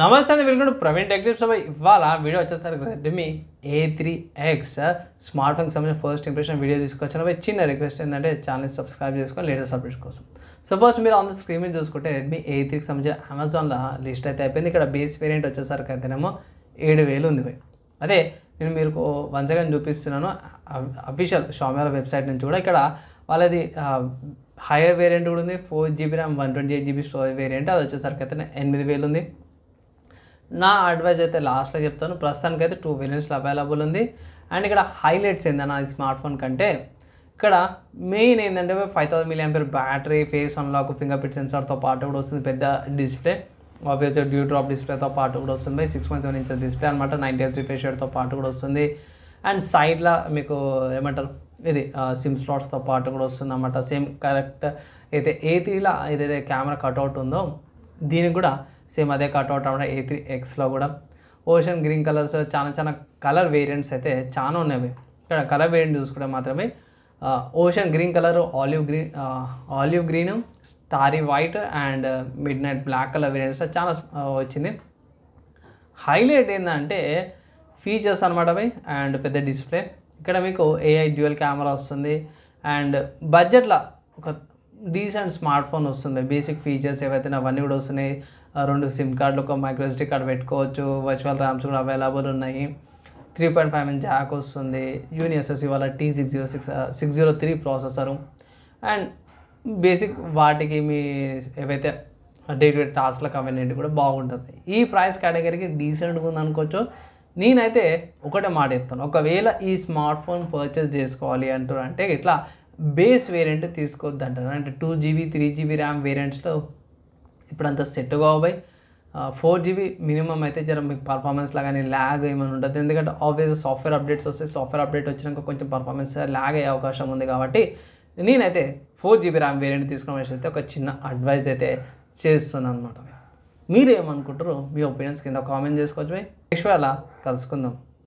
నమస్తే అండి, welcome to Praveen tech tips. ఇవాళ వీడియో వచ్చేసరికి రెడ్మీ A3X స్మార్ట్ ఫోన్కి సంబంధించిన ఫస్ట్ ఇంప్రెషన్ వీడియో తీసుకొచ్చాను. చిన్న రిక్వెస్ట్ ఏంటంటే ఛానల్ సబ్స్క్రైబ్ చేసుకొని లేటెస్ట్ అప్డేట్స్ కోసం. సపోజ్ మీరు ఆన్ ద స్క్రీన్ మీద చూసుకుంటే రెడ్మీ A3కి సంబంధించిన అమెజాన్లో లిస్ట్ అయితే అయిపోయింది. ఇక్కడ బేస్ వేరియంట్ వచ్చేసరికి అయితేనేమో 7,000 ఉంది. అదే నేను మీకు వన్స్ అగైన్ చూపిస్తున్నాను అఫీషియల్ షామీ వెబ్సైట్ నుంచి కూడా. ఇక్కడ వాళ్ళది హైయర్ వేరియంట్ కూడా ఉంది, 4GB RAM 128GB storage variant. అది వచ్చేసరికి అయితే 8,000 ఉంది. నా అడ్వైజ్ అయితే లాస్ట్లో చెప్తాను. ప్రస్తుతానికి అయితే 2 వేరియంట్స్లో అవైలబుల్ ఉంది. అండ్ ఇక్కడ హైలైట్స్ ఏందన్న ఈ స్మార్ట్ ఫోన్ కంటే ఇక్కడ మెయిన్ ఏంటంటే 5000 mAh battery, face unlock, fingerprint సెన్సార్తో పాటు కూడా వస్తుంది. పెద్ద డిస్ప్లే, ఆబ్వియస్గా డ్యూ డ్రాప్ డిస్ప్లేతో పాటు కూడా వస్తుంది. 6.7 inches డిస్ప్లే అనమాట. 90Hz రిఫ్రెష్ రేట్తో పాటు కూడా వస్తుంది. అండ్ సైడ్లో మీకు ఏమంటారు ఇది సిమ్ స్లాట్స్తో పాటు కూడా వస్తుంది అన్నమాట. సేమ్ కరెక్ట్ అయితే A3లో ఏదైతే కెమెరా కట్అవుట్ ఉందో దీనికి కూడా సేమ్ అదే కట్అవుట్ అన్నమాట. A3Xలో కూడా ఓషన్ గ్రీన్ కలర్స్ చాలా కలర్ వేరియంట్స్ అయితే చాలా ఉన్నాయి. ఇక్కడ కలర్ వేరియంట్ చూసుకుంటే మాత్రమే ocean green colour, olive green, starry white and midnight black colour వేరియంట్స్లో చాలా వచ్చింది. హైలైట్ ఏంటంటే ఫీచర్స్ అనమాట అవి అండ్ పెద్ద డిస్ప్లే. ఇక్కడ మీకు AI డ్యూయల్ కెమెరా వస్తుంది. అండ్ బడ్జెట్లో ఒక డీసెంట్ స్మార్ట్ ఫోన్ వస్తుంది. బేసిక్ ఫీచర్స్ ఏవైతే అవన్నీ కూడా వస్తున్నాయి. 2 సిమ్ కార్డులు, ఒక మైక్రో SD కార్డ్ పెట్టుకోవచ్చు. వర్చువల్ ర్యామ్స్ కూడా అవైలబుల్ ఉన్నాయి. 3.5mm జాక్ వస్తుంది. UniSSC వాళ్ళ T603 ప్రాసెసరు. అండ్ బేసిక్ వాటికి మీ ఏవైతే డే టు డే టాస్క్లకు అవన్నీ కూడా బాగుంటుంది. ఈ ప్రైస్ కేటగిరీకి డీసెంట్గా ఉంది అనుకోవచ్చు. నేనైతే ఒకటే మాట చెప్తాను, ఒకవేళ ఈ స్మార్ట్ ఫోన్ పర్చేస్ చేసుకోవాలి అంటారు అంటే ఇట్లా బేస్ వేరియంట్ తీసుకోవద్దు అంటారు. అంటే 2GB 3GB ర్యామ్ వేరియంట్స్లో ఇప్పుడు అంత సెట్ కావాలి. 4GB మినిమం అయితే జర మీకు పర్ఫార్మెన్స్లో కానీ ల్యాగ్ ఏమైనా ఉంటుంది. ఎందుకంటే ఆబ్వియస్గా సాఫ్ట్వేర్ అప్డేట్స్ వస్తే సాఫ్ట్వేర్ అప్డేట్ వచ్చినాక కొంచెం పర్ఫార్మెన్స్ ల్యాగ్ అయ్యే అవకాశం ఉంది. కాబట్టి నేనైతే 4GB ర్యామ్ వేరియంట్ తీసుకోవడం అయితే ఒక చిన్న అడ్వైస్ అయితే చేస్తున్నాను అనమాట. మీరు ఏమనుకుంటారో మీ ఒపీనియన్స్ కింద కామెంట్ చేసుకోవచ్చు. నెక్స్ట్ అలా కలుసుకుందాం.